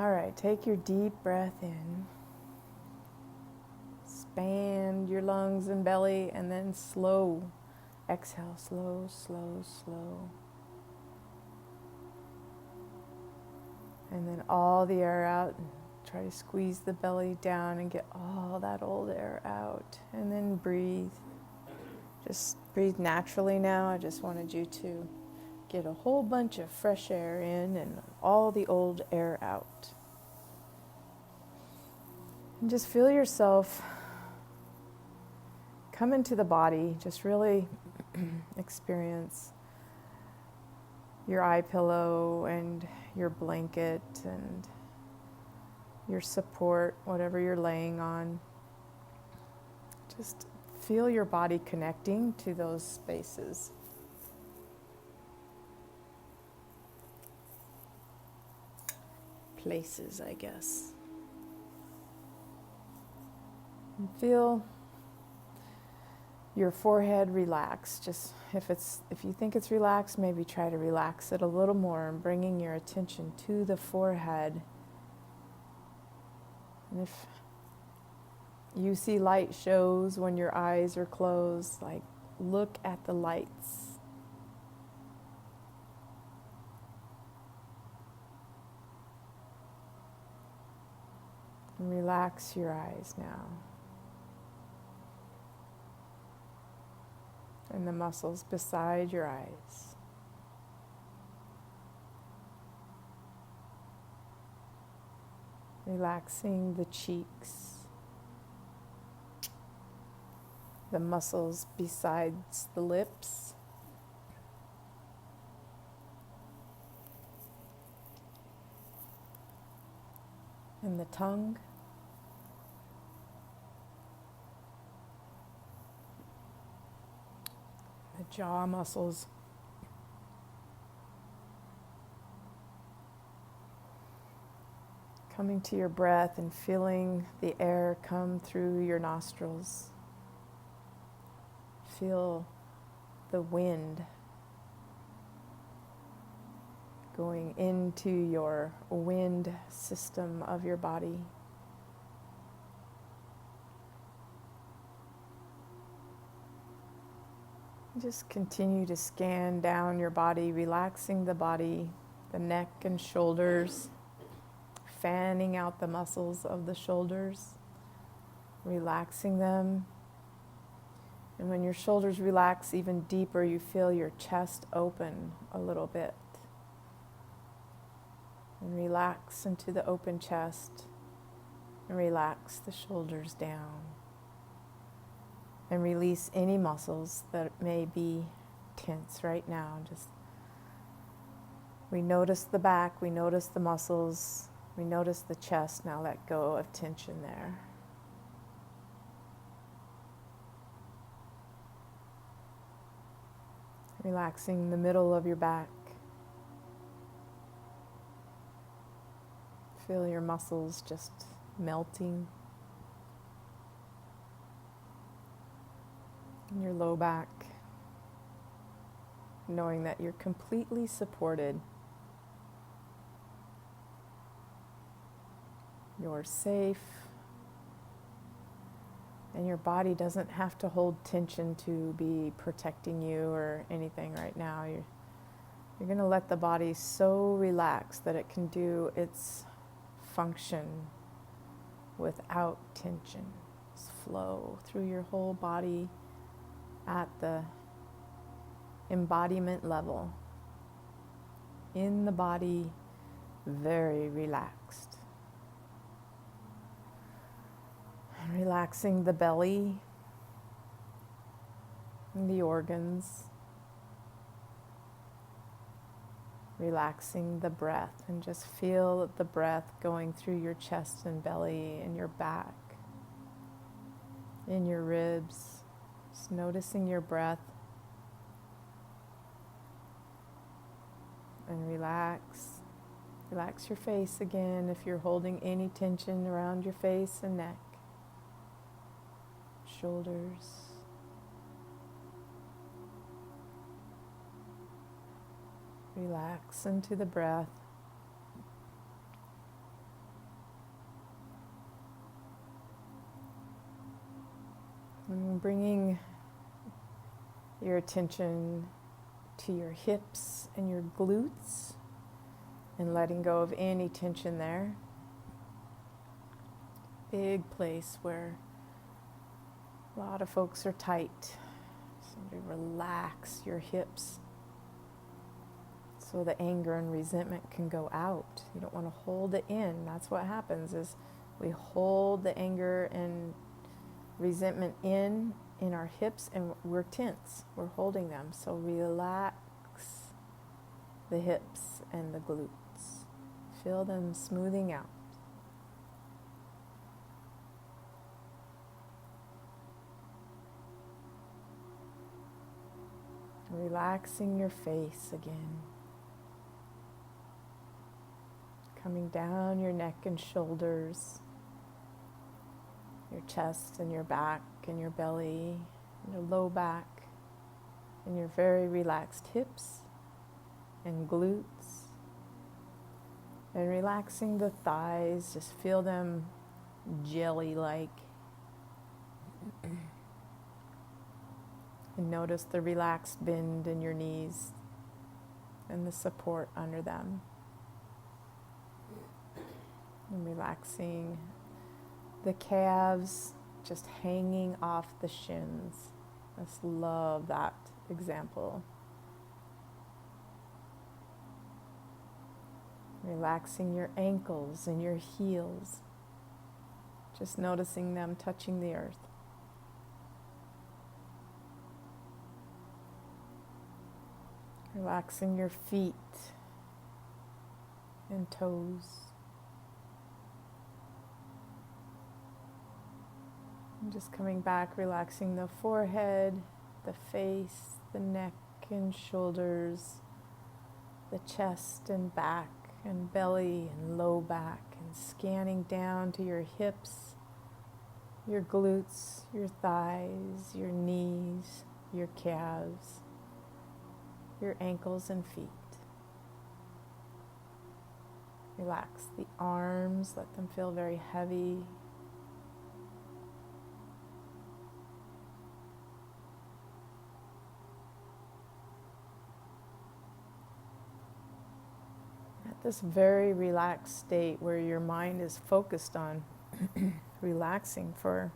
All right, take your deep breath in. Expand your lungs and belly, and then slow exhale. Slow, slow, slow. And then all the air out. Try to squeeze the belly down and get all that old air out. And then breathe. Just breathe naturally now. I just wanted you to get a whole bunch of fresh air in and all the old air out. And just feel yourself come into the body. Just really experience your eye pillow and your blanket and your support, whatever you're laying on. Just feel your body connecting to those spaces. Places, I guess. And feel your forehead relax. Just if you think it's relaxed, maybe try to relax it a little more and bringing your attention to the forehead. And if you see light shows when your eyes are closed, like look at the lights. And relax your eyes now. And the muscles beside your eyes. Relaxing the cheeks. The muscles besides the lips. And the tongue. The jaw muscles. Coming to your breath and feeling the air come through your nostrils. Feel the wind going into your wind system of your body. Just continue to scan down your body, relaxing the body, the neck and shoulders, fanning out the muscles of the shoulders, relaxing them. And when your shoulders relax even deeper, you feel your chest open a little bit. And relax into the open chest and relax the shoulders down. And release any muscles that may be tense right now. We notice the back, we notice the muscles, we notice the chest. Now let go of tension there. Relaxing the middle of your back. Feel your muscles just melting. In your low back, knowing that you're completely supported. You're safe, and your body doesn't have to hold tension to be protecting you or anything right now. You're going to let the body so relax that it can do its function without tension. Just flow through your whole body at the embodiment level. In the body, very relaxed. And relaxing the belly and the organs. Relaxing the breath, and just feel the breath going through your chest and belly and your back, in your ribs. Just noticing your breath. And relax. Relax your face again if you're holding any tension around your face and neck. Shoulders. Relax into the breath. And bringing your attention to your hips and your glutes and letting go of any tension there. Big place where a lot of folks are tight. So relax your hips so the anger and resentment can go out. You don't want to hold it in. That's what happens is we hold the anger and resentment in our hips and we're tense. We're holding them. So relax the hips and the glutes. Feel them smoothing out. Relaxing your face again. Coming down your neck and shoulders, your chest and your back and your belly, and your low back, and your very relaxed hips and glutes. And relaxing the thighs, just feel them jelly-like. And notice the relaxed bend in your knees and the support under them. And relaxing the calves, just hanging off the shins. I just love that example. Relaxing your ankles and your heels, just noticing them touching the earth. Relaxing your feet and toes. And just coming back, relaxing the forehead, the face, the neck and shoulders, the chest and back and belly and low back, and scanning down to your hips, your glutes, your thighs, your knees, your calves, your ankles and feet. Relax the arms, let them feel very heavy. At this very relaxed state where your mind is focused on relaxing for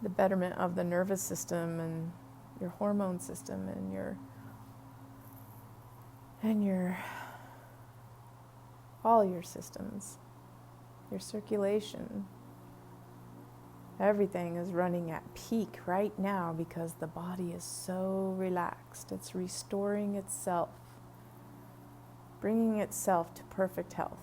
the betterment of the nervous system and your hormone system and your all your systems, your circulation. Everything is running at peak right now because the body is so relaxed. It's restoring itself, bringing itself to perfect health.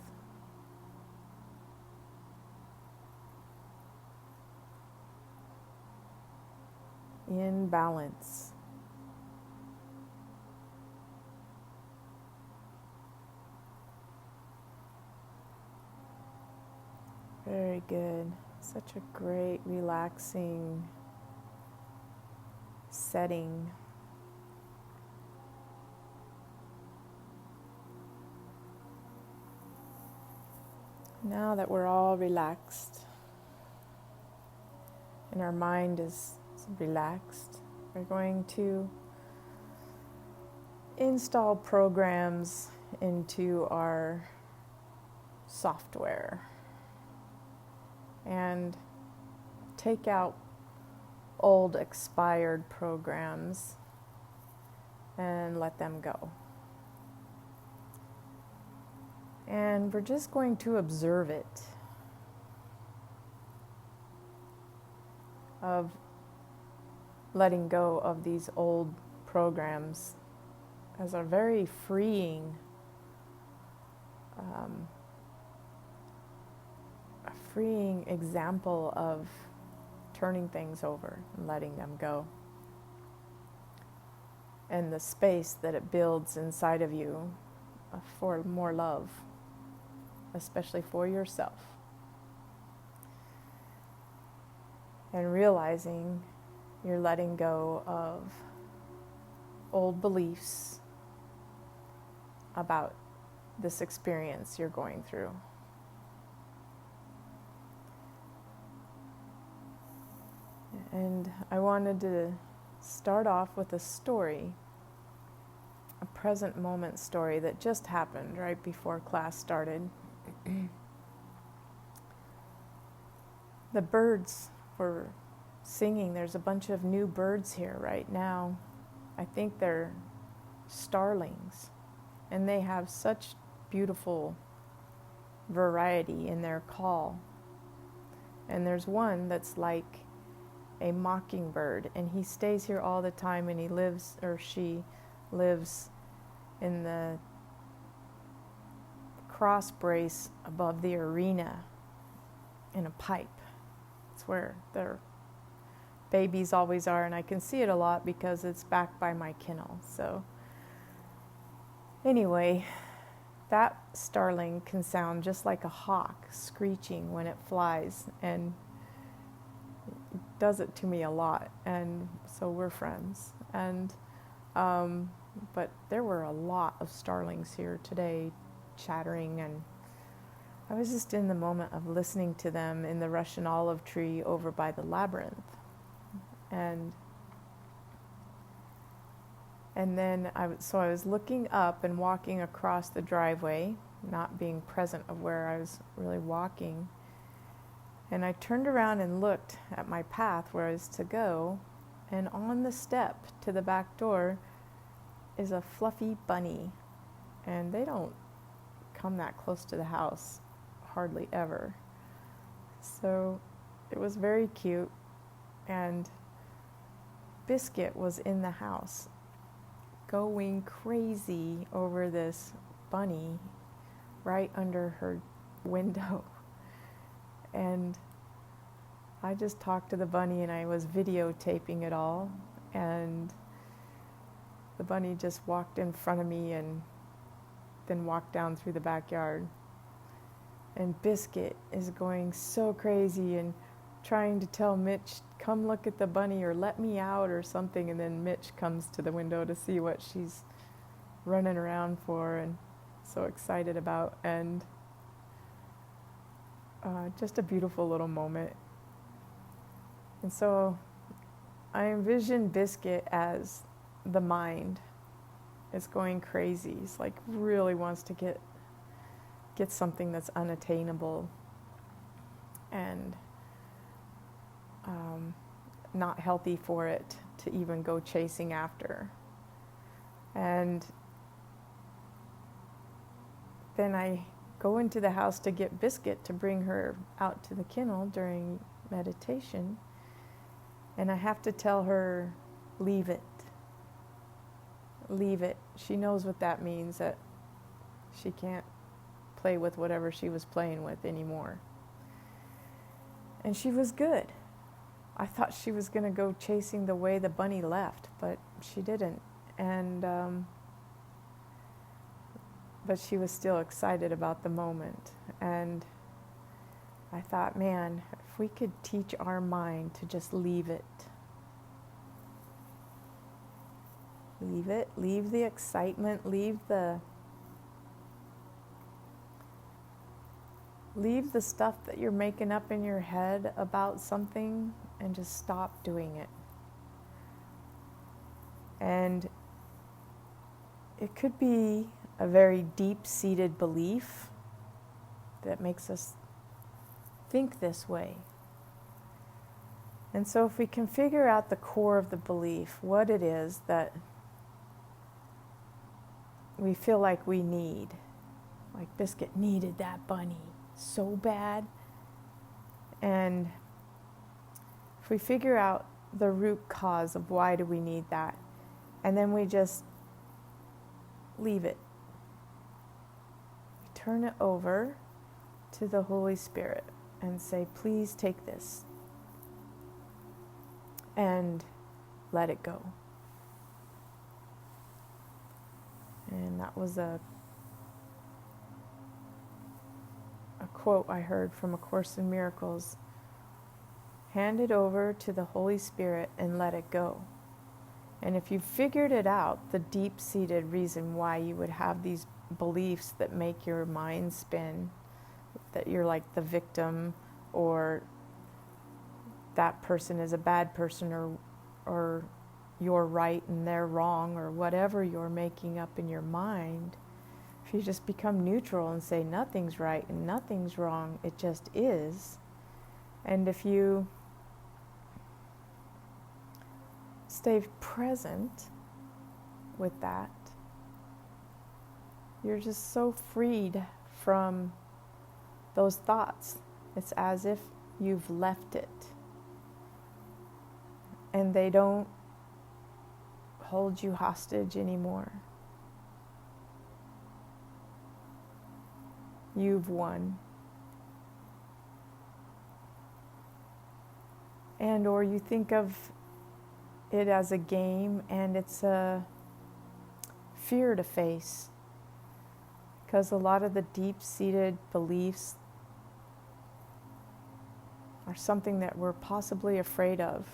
In balance. Very good. Such a great, relaxing setting. Now that we're all relaxed and our mind is relaxed, we're going to install programs into our software and take out old expired programs and let them go. And we're just going to observe it, of letting go of these old programs as a very freeing, example of turning things over and letting them go. And the space that it builds inside of you for more love, especially for yourself. And realizing you're letting go of old beliefs about this experience you're going through. And I wanted to start off with a story, a present moment story that just happened right before class started. The birds were singing. There's a bunch of new birds here right now. I think they're starlings, and they have such beautiful variety in their call. And there's one that's like a mockingbird, and he stays here all the time, and he lives, or she lives, in the cross brace above the arena in a pipe. It's where their babies always are, and I can see it a lot because it's back by my kennel. So anyway, that starling can sound just like a hawk screeching when it flies, and it does it to me a lot, and so we're friends. And but there were a lot of starlings here today chattering, and I was just in the moment of listening to them in the Russian olive tree over by the labyrinth. And then I was looking up and walking across the driveway, not being present of where I was really walking. And I turned around and looked at my path where I was to go, and on the step to the back door is a fluffy bunny. And they don't come that close to the house, hardly ever. So it was very cute, and Biscuit was in the house going crazy over this bunny right under her window. And I just talked to the bunny, and I was videotaping it all, and the bunny just walked in front of me and then walked down through the backyard. And Biscuit is going so crazy and trying to tell Mitch, come look at the bunny or let me out or something, and then Mitch comes to the window to see what she's running around for and so excited about. And just a beautiful little moment. And so I envision Biscuit as the mind. It's going crazy. It's like really wants to get something that's unattainable and not healthy for it to even go chasing after. And then I go into the house to get Biscuit to bring her out to the kennel during meditation, and I have to tell her, leave it. Leave it. She knows what that means, that she can't play with whatever she was playing with anymore. And she was good. I thought she was going to go chasing the way the bunny left, but she didn't. And but she was still excited about the moment. And I thought, man, if we could teach our mind to just leave it. Leave it, leave the excitement, leave the stuff that you're making up in your head about something, and just stop doing it. And it could be a very deep-seated belief that makes us think this way. And so if we can figure out the core of the belief, what it is that we feel like we need, like Biscuit needed that bunny so bad, and if we figure out the root cause of why do we need that, and then we just leave it, turn it over to the Holy Spirit and say, please take this, and let it go. And that was a quote I heard from A Course in Miracles. Hand it over to the Holy Spirit and let it go. And if you figured it out, the deep-seated reason why you would have these beliefs that make your mind spin, that you're like the victim, or that person is a bad person, or you're right and they're wrong, or whatever you're making up in your mind, if you just become neutral and say nothing's right and nothing's wrong, it just is. And if you stay present with that, you're just so freed from those thoughts. It's as if you've left it, and they don't hold you hostage anymore. You've won. And or you think of it as a game, and it's a fear to face, because a lot of the deep-seated beliefs are something that we're possibly afraid of.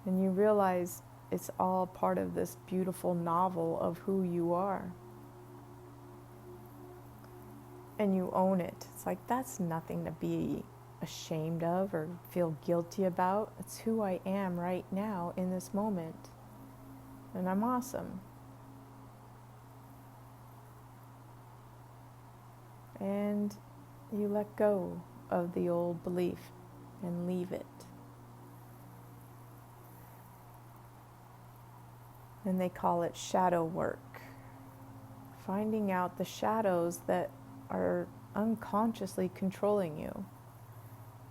And you realize it's all part of this beautiful novel of who you are. And you own it. It's like, that's nothing to be ashamed of or feel guilty about. It's who I am right now in this moment. And I'm awesome. And you let go of the old belief and leave it. And they call it shadow work. Finding out the shadows that are unconsciously controlling you,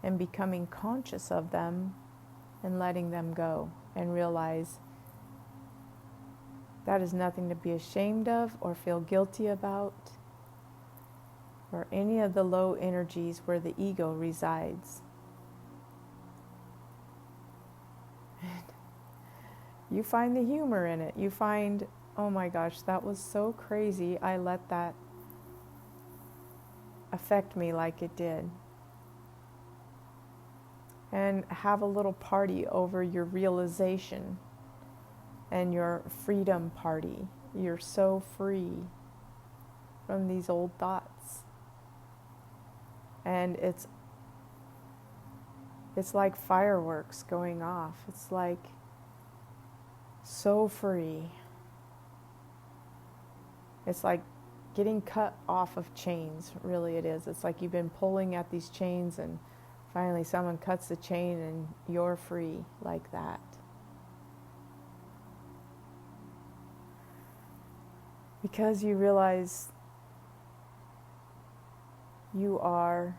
and becoming conscious of them and letting them go, and realize that is nothing to be ashamed of or feel guilty about, or any of the low energies where the ego resides. And you find the humor in it. You find, oh my gosh, that was so crazy. I let that affect me like it did. And have a little party over your realization and your freedom party. You're so free from these old thoughts. And it's like fireworks going off. It's like so free. It's like getting cut off of chains, really it is. It's like you've been pulling at these chains, and finally someone cuts the chain and you're free like that. Because you realize you are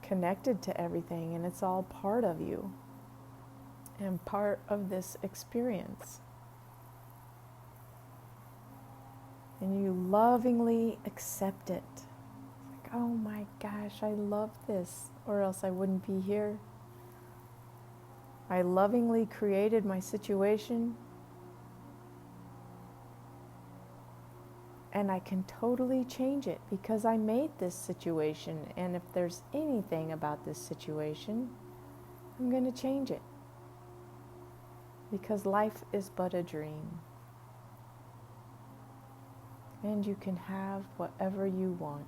connected to everything, and it's all part of you and part of this experience. And you lovingly accept it. It's like, oh my gosh, I love this, or else I wouldn't be here. I lovingly created my situation, and I can totally change it because I made this situation. And if there's anything about this situation, I'm going to change it. Because life is but a dream. And you can have whatever you want.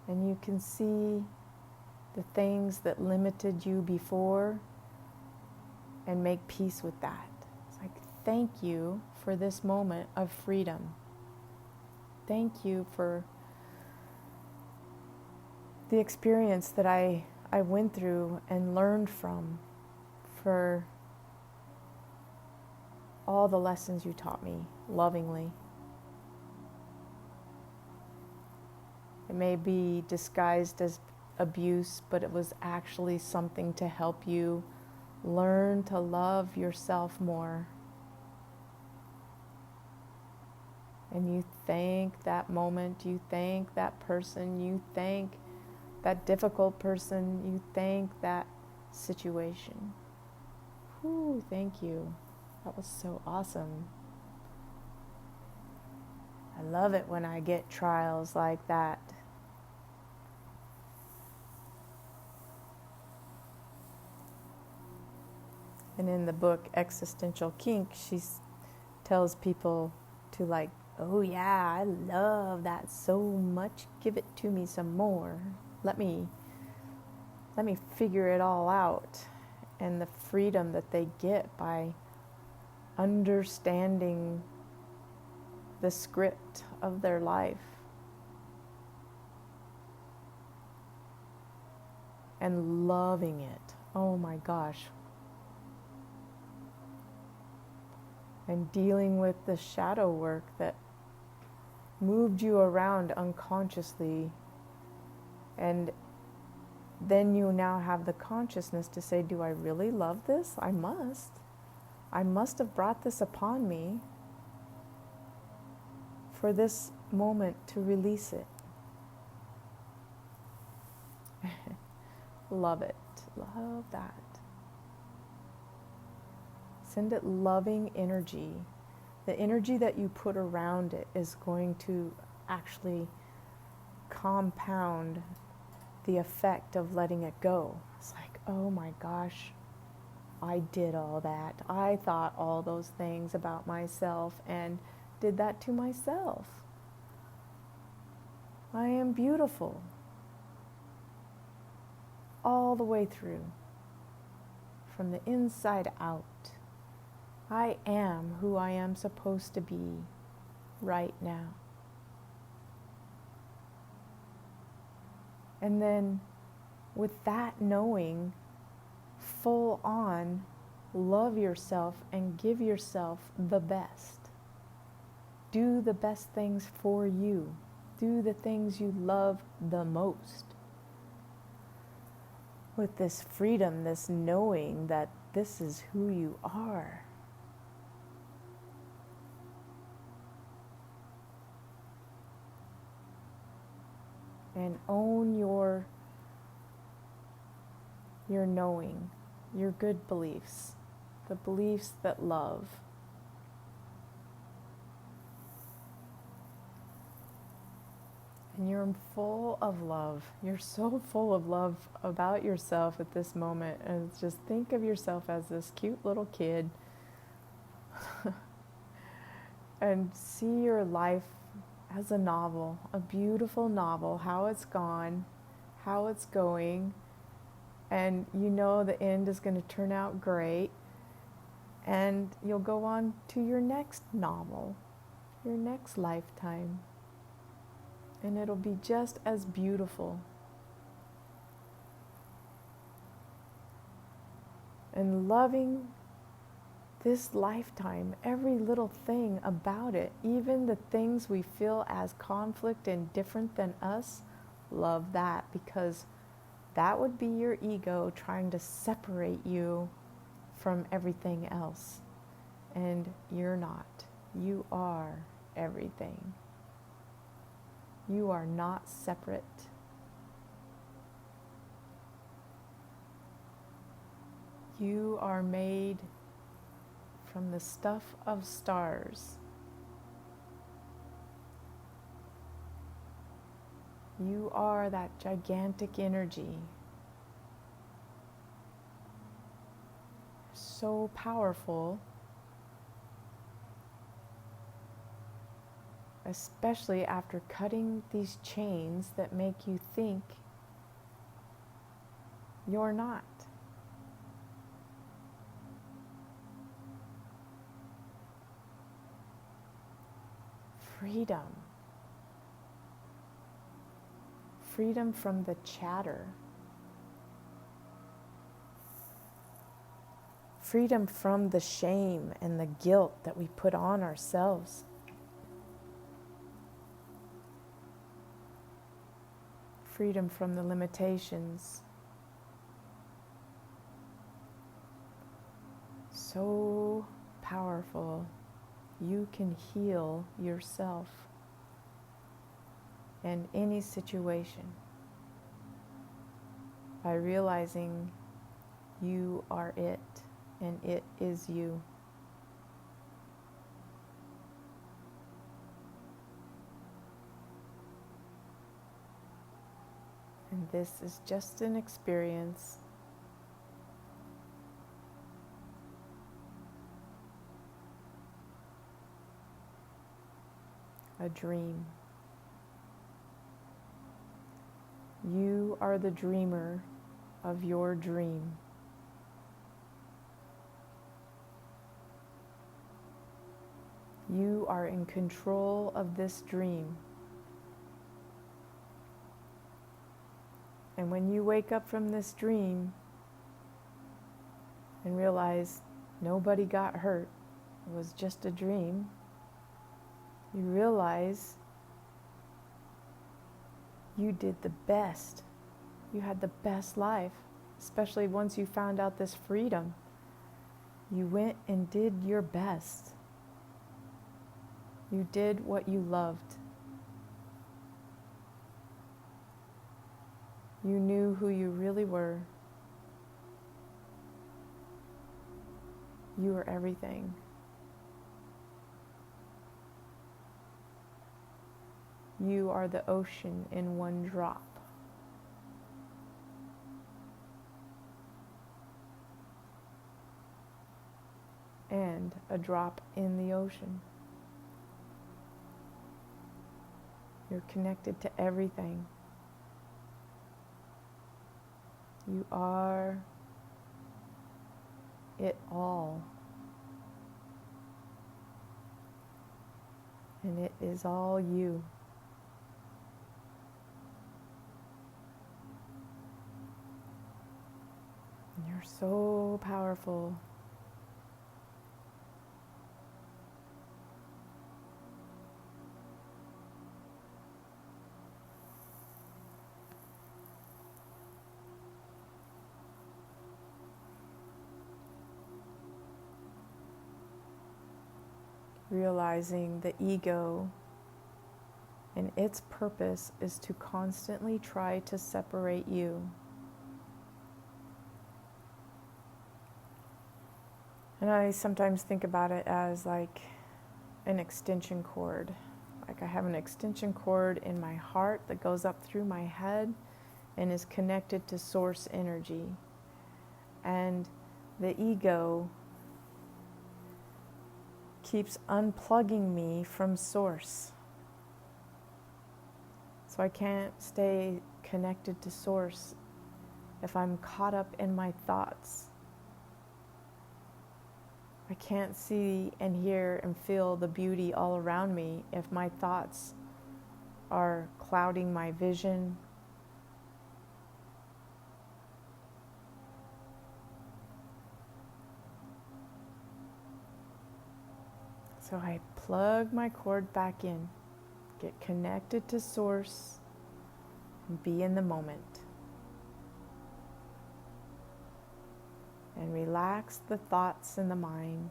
And you can see the things that limited you before and make peace with that. It's like, thank you for this moment of freedom. Thank you for the experience that I went through and learned from, for all the lessons you taught me lovingly. It may be disguised as abuse, but it was actually something to help you learn to love yourself more. And you thank that moment, you thank that person, you thank that difficult person, you thank that situation. Whew, thank you. That was so awesome. I love it when I get trials like that. And in the book Existential Kink, she tells people to like, oh yeah, I love that so much. Give it to me some more. Let me let me figure it all out, and the freedom that they get by understanding the script of their life and loving it. Oh my gosh. And dealing with the shadow work that moved you around unconsciously, and then you now have the consciousness to say, do I really love this? I must have brought this upon me for this moment to release it. Love it. Love that. Send it loving energy. The energy that you put around it is going to actually compound the effect of letting it go. It's like, oh my gosh, I did all that. I thought all those things about myself and did that to myself. I am beautiful. All the way through. From the inside out. I am who I am supposed to be right now. And then with that knowing, full on, love yourself and give yourself the best. Do the best things for you. Do the things you love the most. With this freedom, this knowing that this is who you are. And own your knowing, your good beliefs, the beliefs that love. And you're full of love. You're so full of love about yourself at this moment. And just think of yourself as this cute little kid. And see your life as a novel, a beautiful novel, how it's gone, how it's going, and you know the end is going to turn out great, and you'll go on to your next novel, your next lifetime, and it'll be just as beautiful. And loving this lifetime, every little thing about it, even the things we feel as conflict and different than us, love that, because that would be your ego trying to separate you from everything else. And you're not. You are everything. You are not separate. You are made from the stuff of stars. You are that gigantic energy. So powerful, especially after cutting these chains that make you think you're not. Freedom. Freedom from the chatter. Freedom from the shame and the guilt that we put on ourselves. Freedom from the limitations. So powerful. You can heal yourself in any situation by realizing you are it and it is you. And this is just an experience. A dream. You are the dreamer of your dream. You are in control of this dream. And when you wake up from this dream and realize nobody got hurt, it was just a dream, you realize you did the best. You had the best life, especially once you found out this freedom. You went and did your best. You did what you loved. You knew who you really were. You were everything. You are the ocean in one drop. And a drop in the ocean. You're connected to everything. You are it all. And it is all you. And you're so powerful. Realizing the ego and its purpose is to constantly try to separate you. And I sometimes think about it as like an extension cord. Like I have an extension cord in my heart that goes up through my head and is connected to source energy. And the ego keeps unplugging me from source. So I can't stay connected to source if I'm caught up in my thoughts. I can't see and hear and feel the beauty all around me if my thoughts are clouding my vision. So I plug my cord back in, get connected to source, and be in the moment. And relax the thoughts in the mind.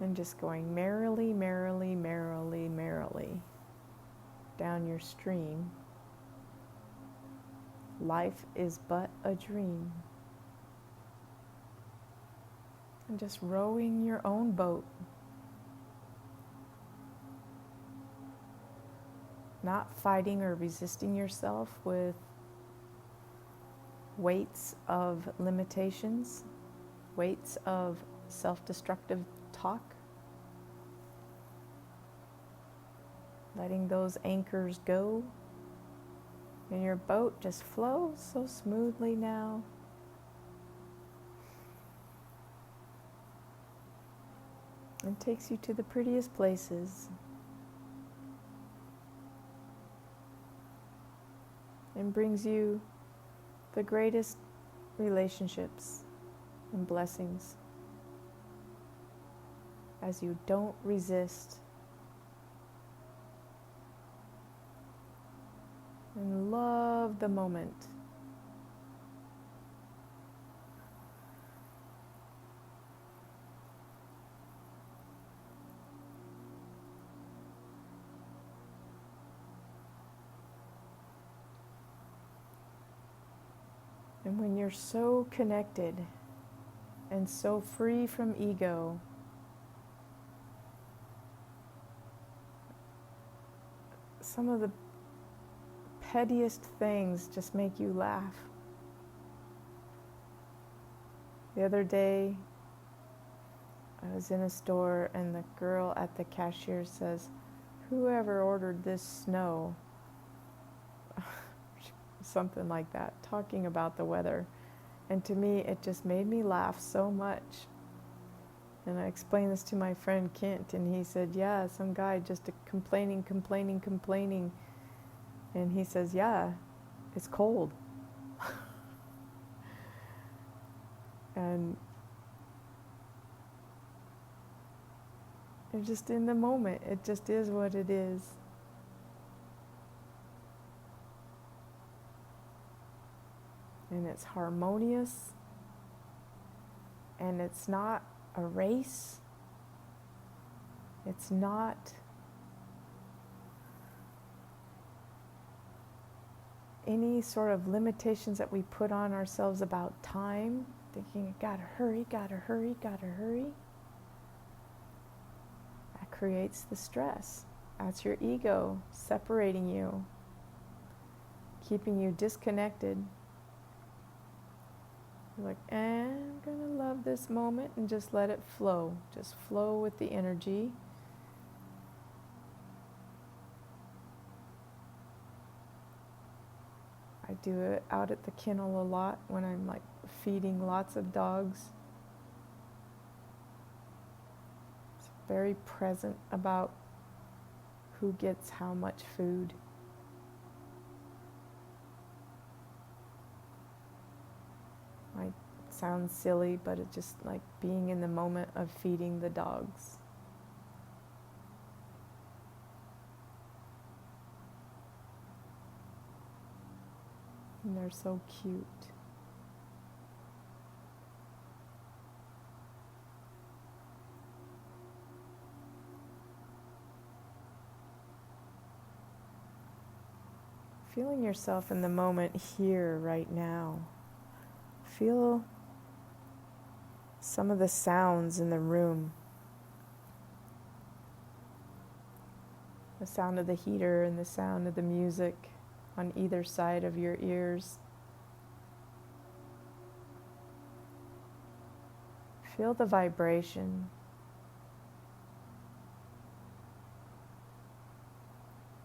And just going merrily, merrily, merrily, merrily down your stream. Life is but a dream. And just rowing your own boat. Not fighting or resisting yourself with weights of limitations, weights of self-destructive talk. Letting those anchors go. And your boat just flows so smoothly now. And takes you to the prettiest places. And brings you the greatest relationships and blessings. As you don't resist. And love the moment. And when you're so connected and so free from ego, some of the pettiest things just make you laugh. The other day, I was in a store and the girl at the cashier says whoever ordered this snow, something like that, talking about the weather. And to me, it just made me laugh so much. And I explained this to my friend Kent, and he said, yeah, some guy just complaining. And he says, yeah, it's cold. And it's just in the moment, it just is what it is. And it's harmonious, and it's not a race. It's not any sort of limitations that we put on ourselves about time, thinking, gotta hurry. That creates the stress. That's your ego separating you, keeping you disconnected. You're like, I'm gonna love this moment and just let it flow. Just flow with the energy. I do it out at the kennel a lot when I'm like feeding lots of dogs. It's very present about who gets how much food. Might sound silly, but it's just like being in the moment of feeding the dogs. And they're so cute. Feeling yourself in the moment here, right now. Feel some of the sounds in the room. The sound of the heater and the sound of the music on either side of your ears. Feel the vibration.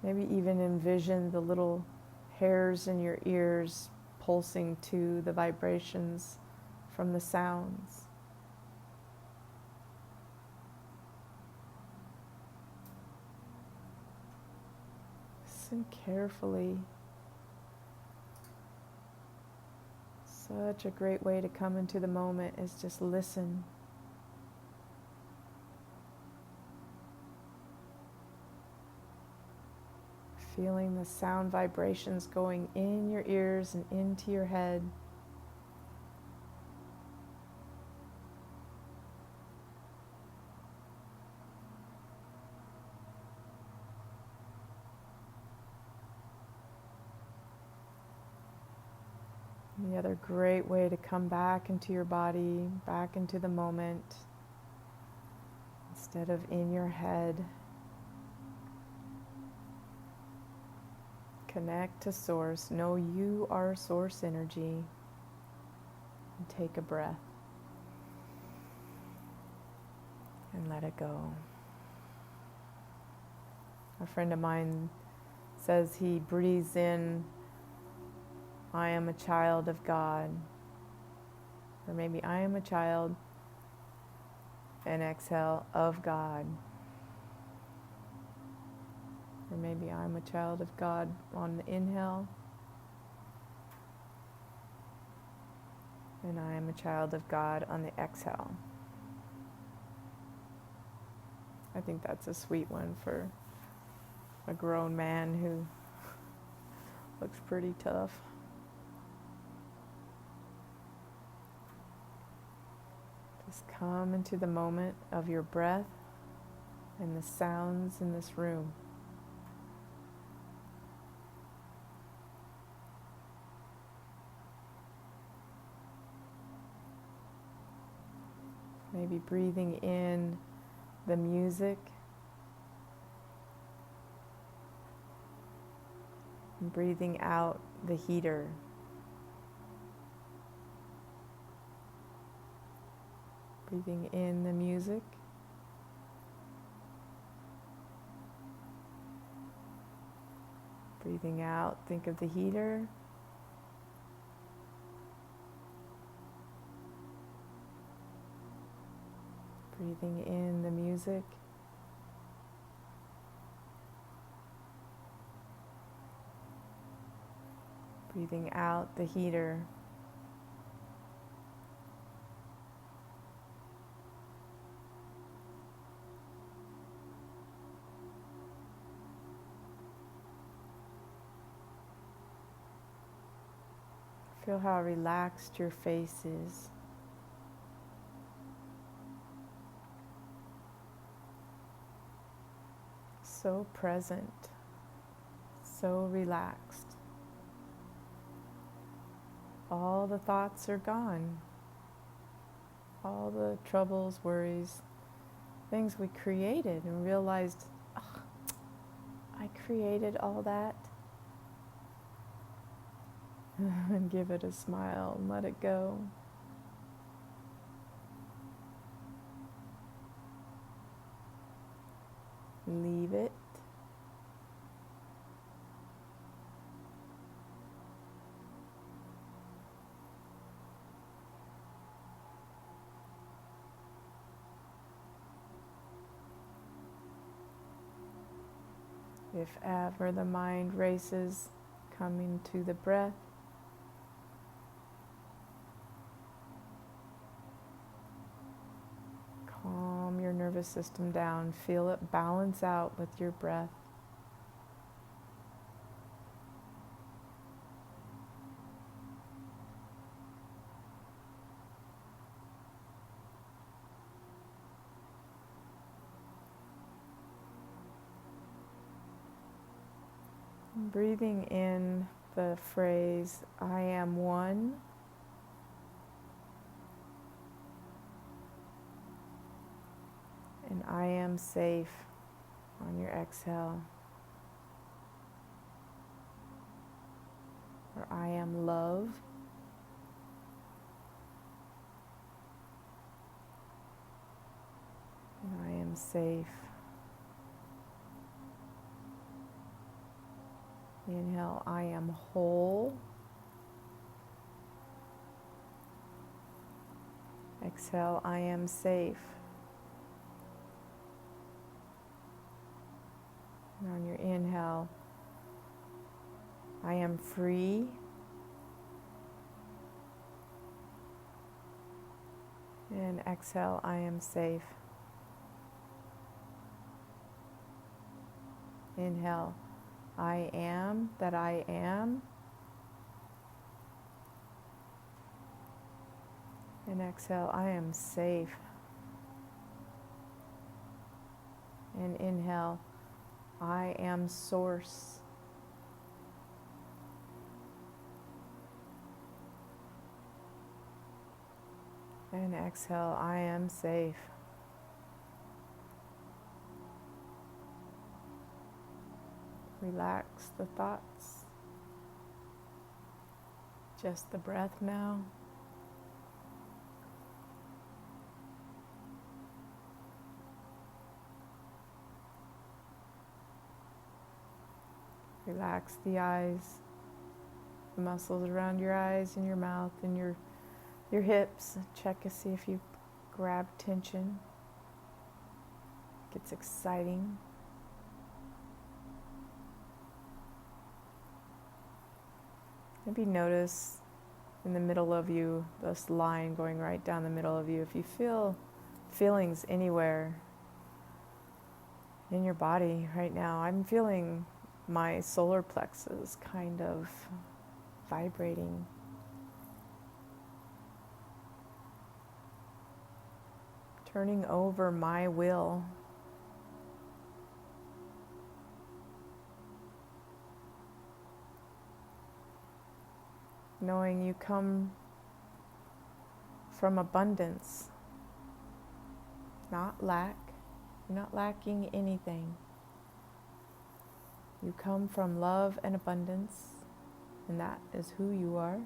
Maybe even envision the little hairs in your ears pulsing to the vibrations from the sounds. Listen carefully. Such a great way to come into the moment is just listen. Feeling the sound vibrations going in your ears and into your head. And the other great way to come back into your body, back into the moment, instead of in your head. Connect to Source. Know you are Source energy. And take a breath. And let it go. A friend of mine says he breathes in, I am a child of God. Or maybe I am a child, and exhale, of God. Or maybe I'm a child of God on the inhale, and I am a child of God on the exhale. I think that's a sweet one for a grown man who looks pretty tough. Just come into the moment of your breath and the sounds in this room. Maybe breathing in the music and breathing out the heater. Breathing in the music Breathing out, think of the heater. Breathing in the music. Breathing out the heater. Feel how relaxed your face is. So present, so relaxed. All the thoughts are gone. All the troubles, worries, things we created and realized, oh, I created all that. And give it a smile and let it go. Leave it. If ever the mind races, coming to the breath. Calm your nervous system down. Feel it balance out with your breath. Breathing in the phrase, I am one. And I am safe on your exhale. Or I am love. And I am safe. Inhale, I am whole. Exhale, I am safe. And on your inhale, I am free. And exhale, I am safe. Inhale, I am that I am. And exhale, I am safe. And inhale, I am source. And exhale, I am safe. Relax the thoughts. Just the breath now. Relax the eyes, the muscles around your eyes and your mouth and your hips. Check to see if you grab tension. It gets exciting. Maybe notice in the middle of you, this line going right down the middle of you. If you feel feelings anywhere in your body right now, I'm feeling my solar plexus kind of vibrating. Turning over my will. Knowing you come from abundance, not lack. You're not lacking anything. You come from love and abundance, and that is who you are.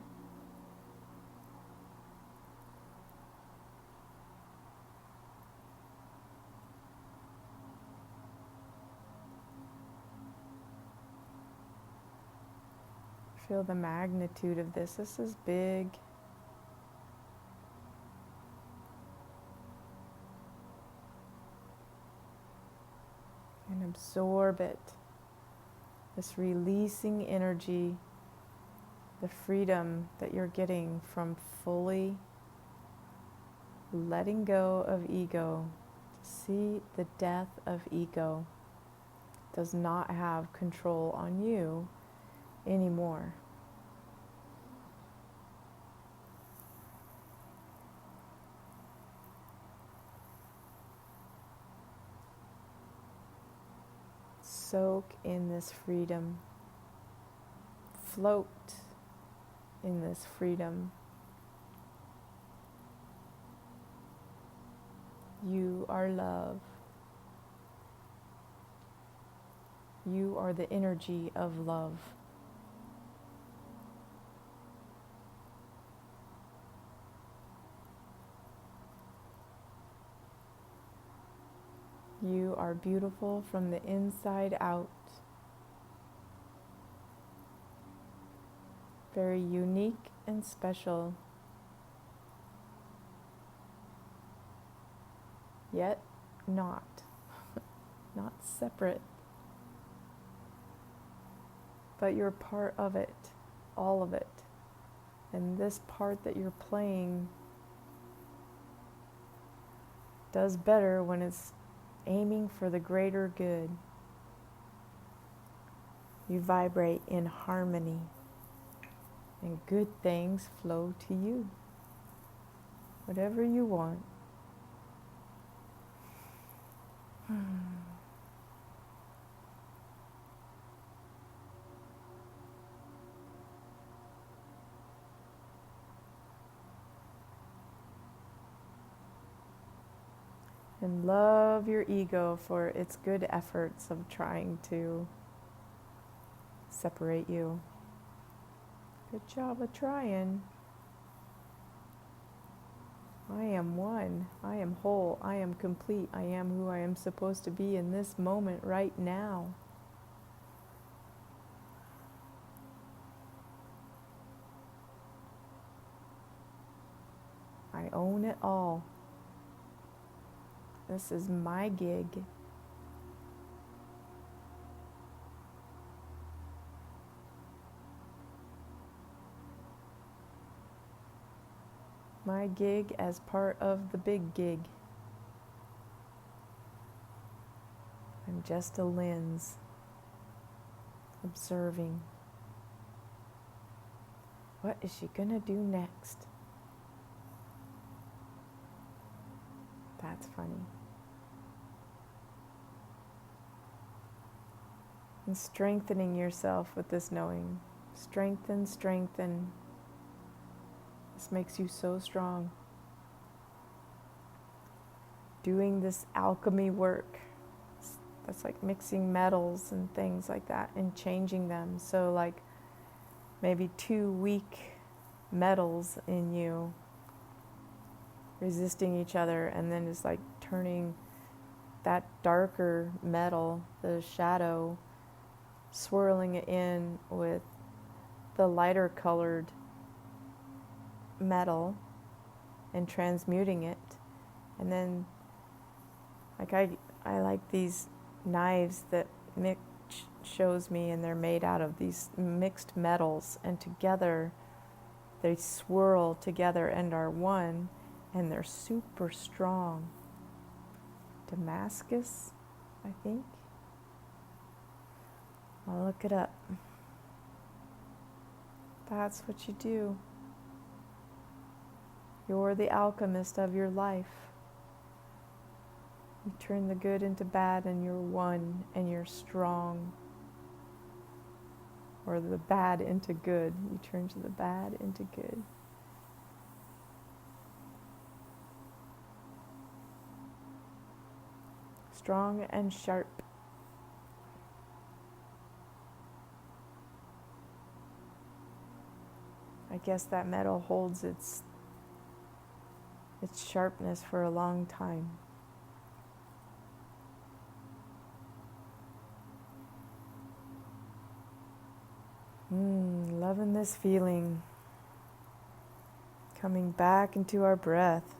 Feel the magnitude of this. This is big. And absorb it. This releasing energy, the freedom that you're getting from fully letting go of ego. See, the death of ego does not have control on you anymore. Soak in this freedom. Float in this freedom. You are love. You are the energy of love. You are beautiful from the inside out. Very unique and special. Yet not. Not separate. But you're part of it. All of it. And this part that you're playing does better when it's aiming for the greater good. You vibrate in harmony, and good things flow to you. Whatever you want. And love your ego for its good efforts of trying to separate you. Good job of trying. I am one. I am whole. I am complete. I am who I am supposed to be in this moment right now. I own it all. This is my gig. My gig as part of the big gig. I'm just a lens, observing. What is she gonna do next? That's funny. And strengthening yourself with this knowing. Strengthen, strengthen. This makes you so strong. Doing this alchemy work. That's like mixing metals and things like that and changing them. So like maybe 2 weak metals in you resisting each other, and then it's like turning that darker metal, the shadow, swirling it in with the lighter colored metal and transmuting it. And then like I like these knives that Mick shows me, and they're made out of these mixed metals, and together they swirl together and are one, and they're super strong. Damascus, I think. I'll look it up. That's what you do. You're the alchemist of your life. You turn the good into bad, and you're one, and you're strong. Or the bad into good. You turn to the bad into good. Strong and sharp. I guess that metal holds its sharpness for a long time. Loving this feeling. Coming back into our breath.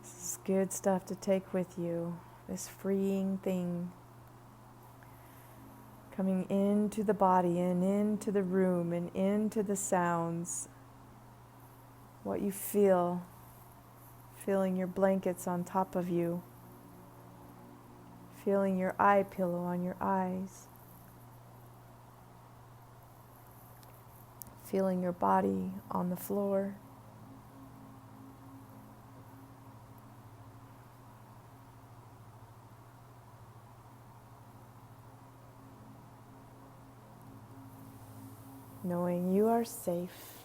This is good stuff to take with you. This freeing thing. Coming into the body and into the room and into the sounds. What you feel. Feeling your blankets on top of you. Feeling your eye pillow on your eyes. Feeling your body on the floor. Knowing you are safe.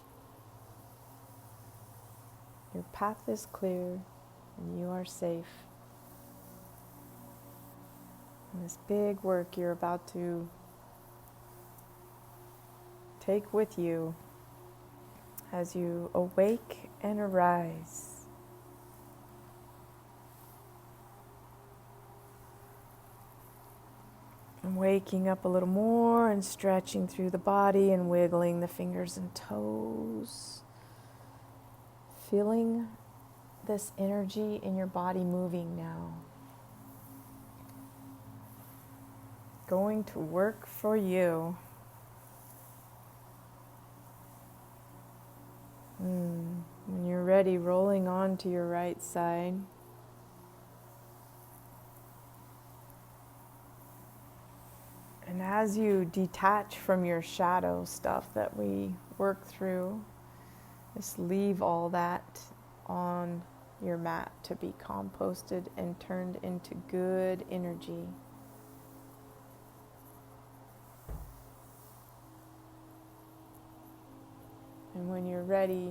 Your path is clear and you are safe. And this big work you're about to take with you as you awake and arise. And waking up a little more and stretching through the body and wiggling the fingers and toes. Feeling this energy in your body moving now. Going to work for you. When you're ready, rolling on to your right side. And as you detach from your shadow stuff that we work through, just leave all that on your mat to be composted and turned into good energy. And when you're ready,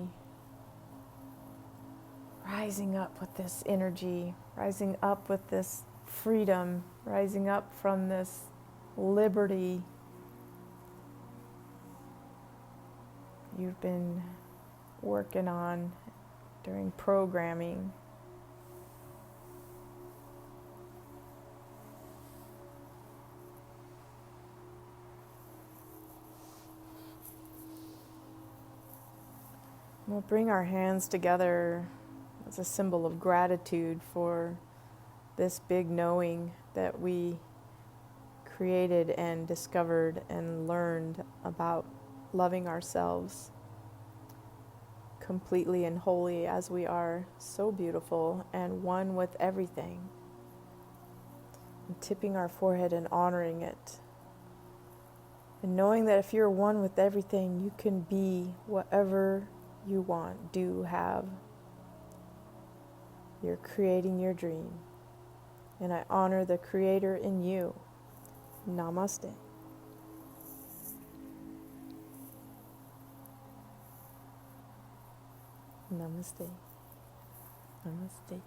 rising up with this energy, rising up with this freedom, rising up from this liberty you've been working on during programming. We'll bring our hands together as a symbol of gratitude for this big knowing that we created and discovered and learned about loving ourselves completely and wholly as we are, so beautiful and one with everything. And tipping our forehead and honoring it. And knowing that if you're one with everything, you can be whatever you want, do, have. You're creating your dream. And I honor the Creator in you. Namaste. Namaste. Namaste.